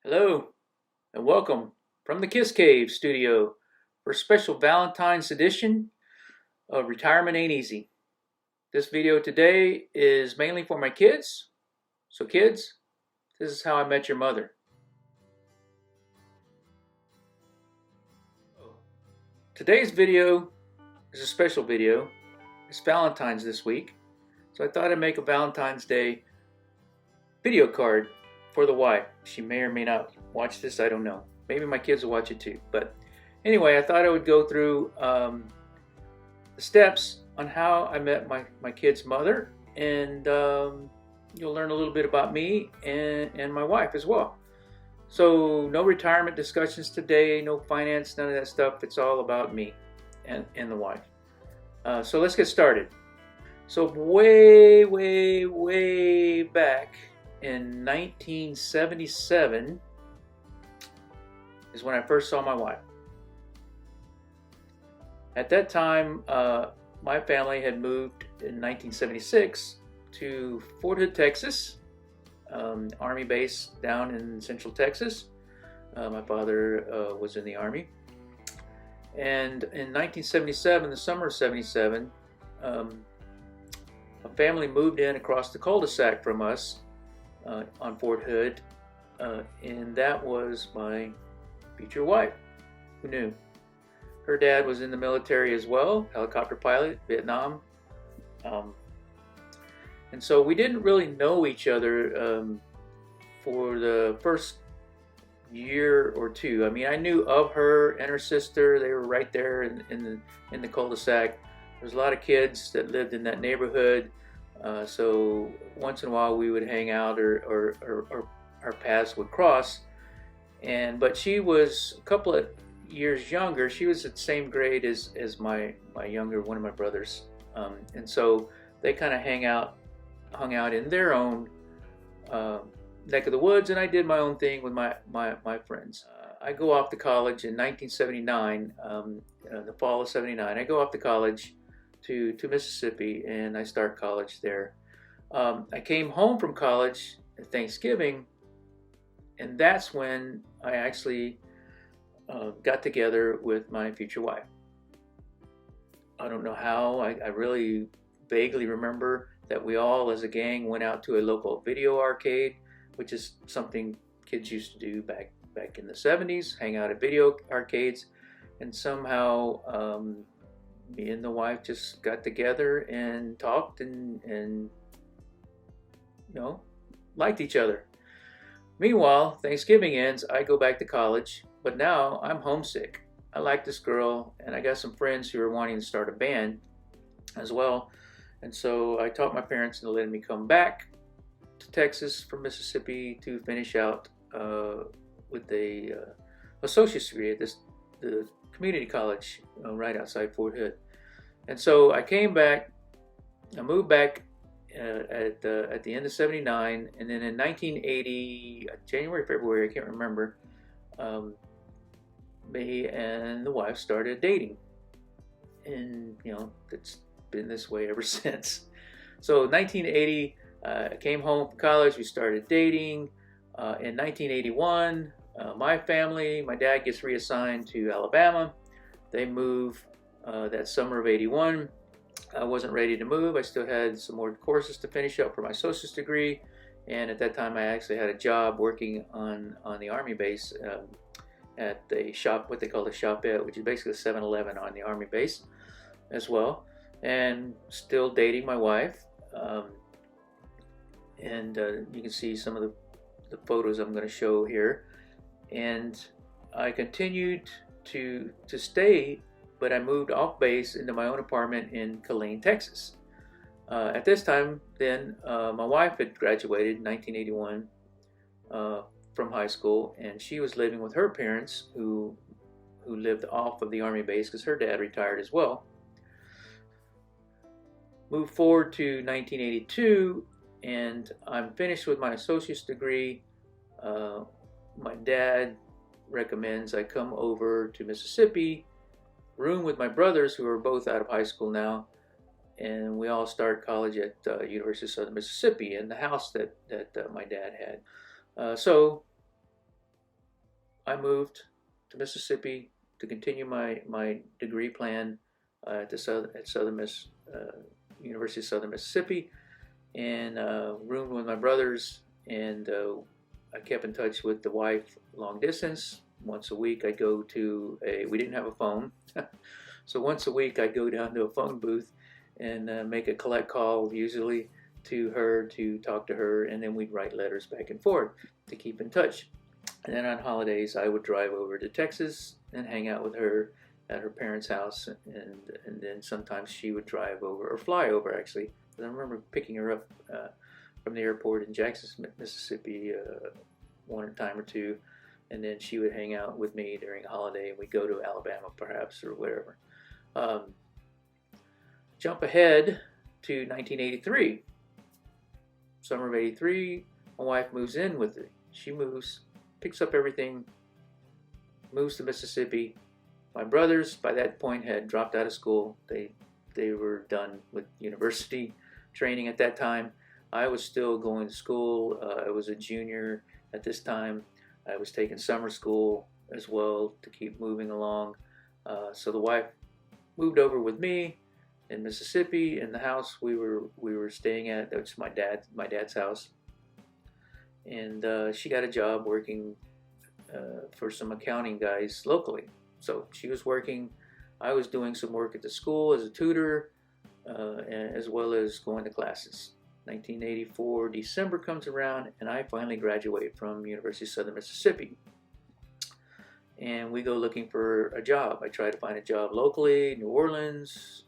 Hello and welcome from the Kiss Cave studio for a special Valentine's edition of Retirement Ain't Easy. This video today is mainly for my kids. So kids, this is how I met your mother. Today's video is a special video. It's Valentine's this week. So I thought I'd make a Valentine's Day video card for the wife. She may or may not watch this, I don't know. Maybe my kids will watch it too. But anyway, I thought I would go through the steps on how I met my kid's mother, and you'll learn a little bit about me and my wife as well. So no retirement discussions today, no finance, none of that stuff. It's all about me and the wife. So let's get started. So way back in 1977 is when I first saw my wife. At that time, my family had moved in 1976 to Fort Hood, Texas, Army base down in Central Texas. My father was in the Army. And in 1977, the summer of 77, a family moved in across the cul-de-sac from us on Fort Hood, and that was my future wife. Who knew? Her dad was in the military as well, helicopter pilot, Vietnam. And so we didn't really know each other for the first year or two. I mean, I knew of her and her sister. They were right there in the cul-de-sac. There was a lot of kids that lived in that neighborhood. So once in a while we would hang out, or our paths would cross. But she was a couple of years younger. She was at the same grade as my younger, one of my brothers. And so they kind of hung out in their own neck of the woods, and I did my own thing with my friends. I go off to college in 1979, the fall of 79. I go off to college to Mississippi, and I start college there. I came home from college at Thanksgiving, and that's when I actually got together with my future wife. I don't know how. I really vaguely remember that we all as a gang went out to a local video arcade, which is something kids used to do back in the 70s, hang out at video arcades. And somehow me and the wife just got together and talked and liked each other. Meanwhile, Thanksgiving ends, I go back to college, but now I'm homesick. I like this girl, and I got some friends who are wanting to start a band as well. And so I talked my parents into letting me come back to Texas from Mississippi to finish out with a associate's degree at the community college right outside Fort Hood. And so I came back, I moved back at the end of 79, and then in 1980, January, February, I can't remember, me and the wife started dating. And it's been this way ever since. So 1980, I came home from college, we started dating. In 1981, my family, my dad gets reassigned to Alabama. They move that summer of 81. I wasn't ready to move. I still had some more courses to finish up for my associate's degree, and at that time I actually had a job working on the Army base at the shop, what they call the shopette, which is basically a 7-Eleven on the Army base as well, and still dating my wife. You can see some of the photos I'm going to show here. And I continued to stay, but I moved off base into my own apartment in Killeen, Texas. At this time, then, my wife had graduated in 1981 from high school, and she was living with her parents who lived off of the Army base because her dad retired as well. Moved forward to 1982, and I'm finished with my associate's degree. My dad recommends I come over to Mississippi, room with my brothers who are both out of high school now, and we all start college at University of Southern Mississippi in the house that my dad had. So I moved to Mississippi to continue my degree plan at Southern Miss University of Southern Mississippi, and roomed with my brothers. And I kept in touch with the wife long distance. Once a week, I'd go to a. We didn't have a phone, so once a week I'd go down to a phone booth and make a collect call, usually to her, to talk to her, and then we'd write letters back and forth to keep in touch. And then on holidays, I would drive over to Texas and hang out with her at her parents' house, and then sometimes she would drive over or fly over actually. I remember picking her up from the airport in Jackson, Mississippi, one time or two, and then she would hang out with me during a holiday, and we'd go to Alabama perhaps or wherever. Jump ahead to 1983. Summer of '83, my wife moves in with me. She moves, picks up everything, moves to Mississippi. My brothers, by that point, had dropped out of school. They were done with university training at that time. I was still going to school. I was a junior at this time. I was taking summer school as well to keep moving along. So the wife moved over with me in Mississippi. In the house we were staying at, that was my dad's house, and she got a job working for some accounting guys locally. So she was working. I was doing some work at the school as a tutor, as well as going to classes. 1984 December comes around, and I finally graduate from University of Southern Mississippi. And we go looking for a job. I try to find a job locally, New Orleans,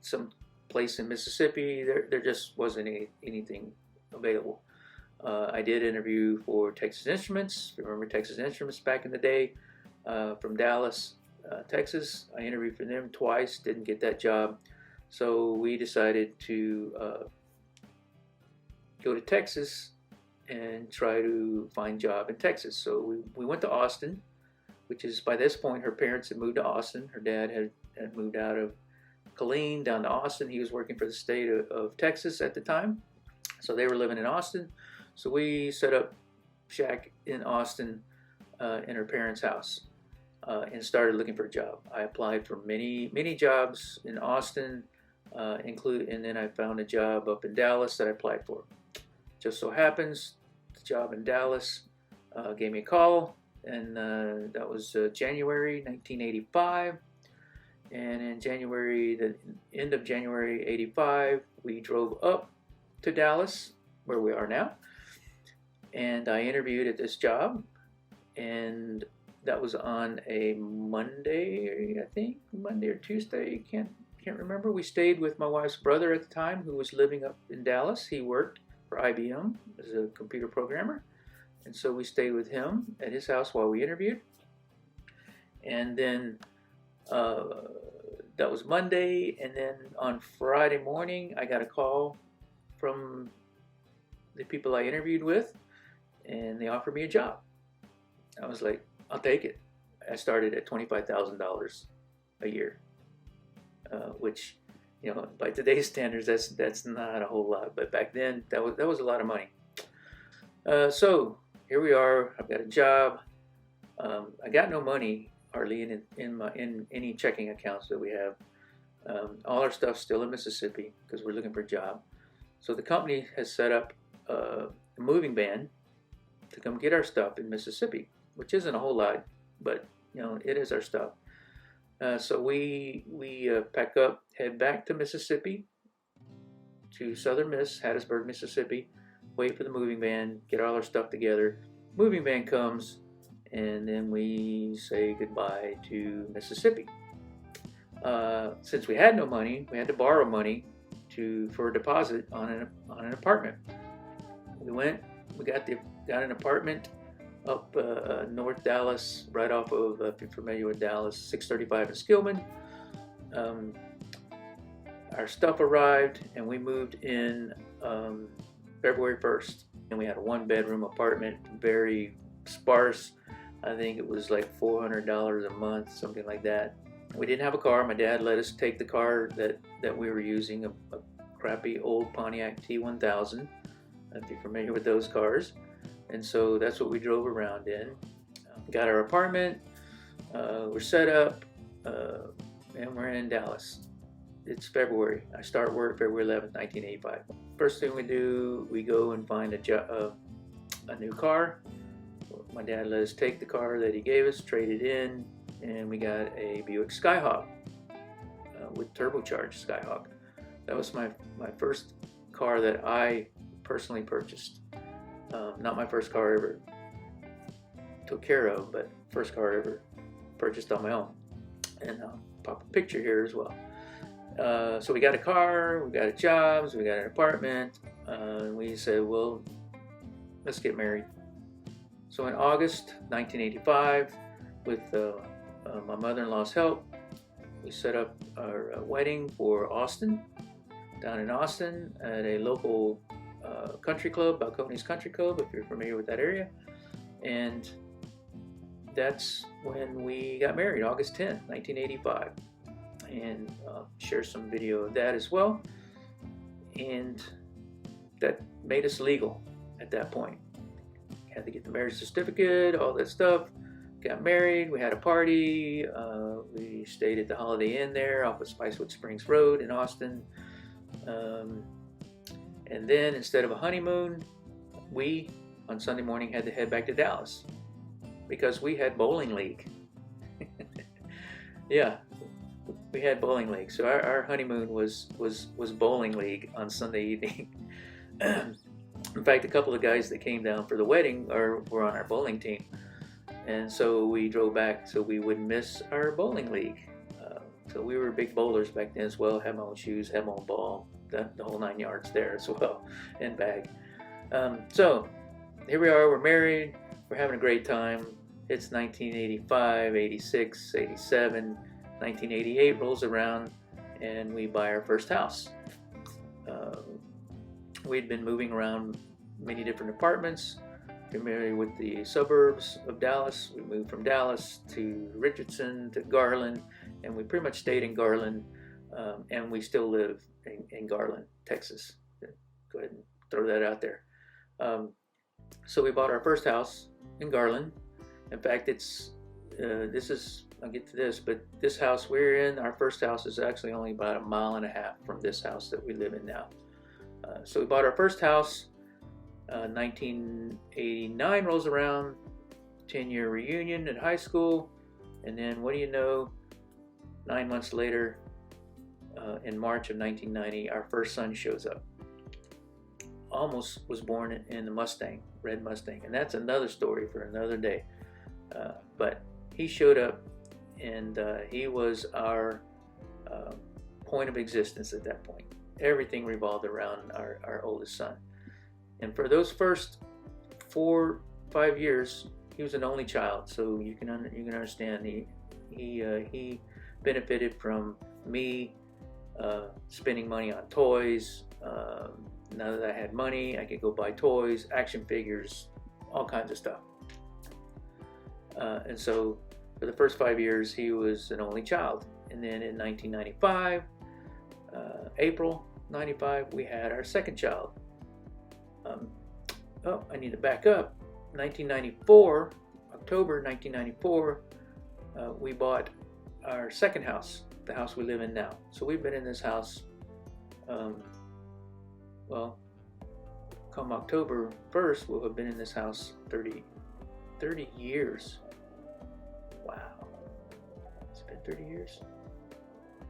some place in Mississippi. There just wasn't anything available. I did interview for Texas Instruments. Remember Texas Instruments back in the day, from Dallas, Texas. I interviewed for them twice, didn't get that job. So we decided to go to Texas and try to find a job in Texas. So we went to Austin, which is, by this point, her parents had moved to Austin. Her dad had moved out of Killeen down to Austin. He was working for the state of Texas at the time. So they were living in Austin. So we set up shack in Austin in her parents' house and started looking for a job. I applied for many jobs in Austin, and then I found a job up in Dallas that I applied for. Just so happens, the job in Dallas gave me a call, and that was January 1985. And in the end of January '85, we drove up to Dallas, where we are now, and I interviewed at this job, and that was on a Monday, I think, Monday or Tuesday, can't remember. We stayed with my wife's brother at the time, who was living up in Dallas. He worked for IBM as a computer programmer, and so we stayed with him at his house while we interviewed. And then that was Monday, and then on Friday morning I got a call from the people I interviewed with, and they offered me a job. I was like, I'll take it. I started at $25,000 a year, which, by today's standards, that's not a whole lot, but back then that was a lot of money. So here we are. I've got a job. I got no money hardly in any checking accounts that we have. All our stuff's still in Mississippi because we're looking for a job. So the company has set up a moving van to come get our stuff in Mississippi, which isn't a whole lot, but it is our stuff. So we pack up, head back to Mississippi, to Southern Miss, Hattiesburg, Mississippi, wait for the moving van, get all our stuff together. Moving van comes, and then we say goodbye to Mississippi. Since we had no money, we had to borrow money for a deposit on an apartment. We got an apartment up North Dallas, right off of, if you're familiar with Dallas, 635 in Skillman. Our stuff arrived, and we moved in February 1st. And we had a one-bedroom apartment, very sparse. I think it was like $400 a month, something like that. We didn't have a car. My dad let us take the car that we were using, a crappy old Pontiac T1000, if you're familiar with those cars. And so that's what we drove around in. Got our apartment, we're set up, and we're in Dallas. It's February. I start work February 11th, 1985. First thing we do, we go and find a new car. My dad let us take the car that he gave us, trade it in, and we got a Buick Skyhawk with turbocharged Skyhawk. That was my first car that I personally purchased. Not my first car I ever took care of, but first car I ever purchased on my own. And I'll pop a picture here as well. So we got a car, we got a job, we got an apartment, and we said, well, let's get married. So in August 1985, with my mother-in-law's help, we set up our wedding for Austin, down in Austin at a local country club, Balcones Country Club, if you're familiar with that area. And that's when we got married, August 10th, 1985. And share some video of that as well. And that made us legal at that point. Had to get the marriage certificate, all that stuff. Got married, we had a party, we stayed at the Holiday Inn there off of Spicewood Springs Road in Austin. And then instead of a honeymoon, we on Sunday morning had to head back to Dallas because we had bowling league. Yeah, we had bowling league. So our honeymoon was bowling league on Sunday evening. In fact, a couple of guys that came down for the wedding were on our bowling team. And so we drove back so we wouldn't miss our bowling league. So we were big bowlers back then as well. Had my own shoes, had my own ball, the whole 9 yards there as well, and bag. So here we are, we're married, we're having a great time. It's 1985, 86, 87, 1988 rolls around, and we buy our first house. We'd been moving around many different apartments, familiar with the suburbs of Dallas. We moved from Dallas to Richardson to Garland, and we pretty much stayed in Garland, and we still live in Garland, Texas. Go ahead and throw that out there. So we bought our first house in Garland. In fact, I'll get to this, but this house we're in, our first house is actually only about 1.5 miles from this house that we live in now. So we bought our first house. 1989 rolls around, 10-year reunion at high school, and then what do you know, 9 months later, in March of 1990, our first son shows up. Almost was born in the Mustang, red Mustang, and that's another story for another day. But he showed up, and he was our point of existence at that point. Everything revolved around our oldest son. And for those first 4-5 years, he was an only child, so you can understand he benefited from me spending money on toys. Now that I had money, I could go buy toys, action figures, all kinds of stuff. And so for the first 5 years, he was an only child. And then in 1995, April 95, we had our second child. I need to back up. 1994, October 1994, we bought our second house, the house we live in now. So we've been in this house, well, come October 1st, we'll have been in this house 30 years. Wow. It's been 30 years.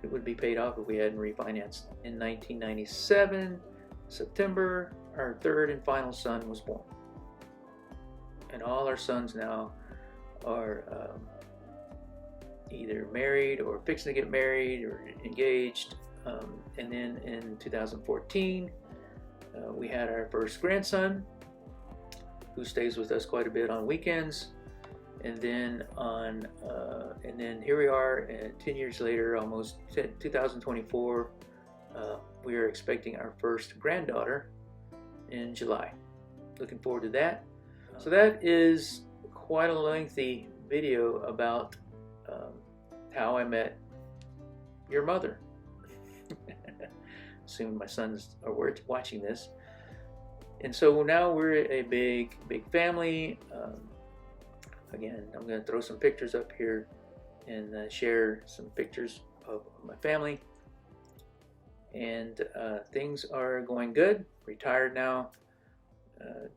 It would be paid off if we hadn't refinanced. In 1997, September, our third and final son was born. And all our sons now are either married or fixing to get married or engaged. And then in 2014, we had our first grandson, who stays with us quite a bit on weekends. And then here we are, and 10 years later, almost 2024, we are expecting our first granddaughter in July. Looking forward to that. So that is quite a lengthy video about how I met your mother. Assuming my sons are watching this. And so now we're a big family. Again, I'm going to throw some pictures up here and share some pictures of my family. And things are going good. Retired now,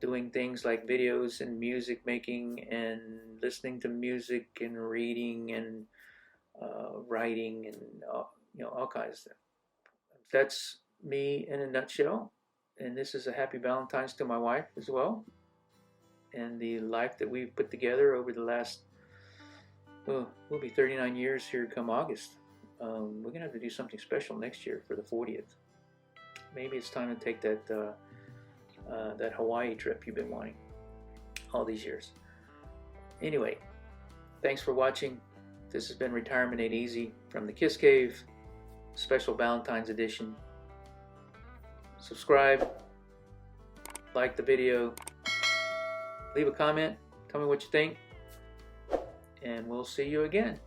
doing things like videos and music making and listening to music and reading and writing and all kinds of stuff. That's me in a nutshell. And this is a happy Valentine's to my wife as well, and the life that we've put together over the last, well, we'll be 39 years here come August. We're gonna have to do something special next year for the 40th. Maybe it's time to take that that Hawaii trip you've been wanting all these years. Anyway, thanks for watching. This has been Retirement Ain't Easy from the Kiss Cave, special Valentine's edition. Subscribe, like the video, leave a comment, tell me what you think, and we'll see you again.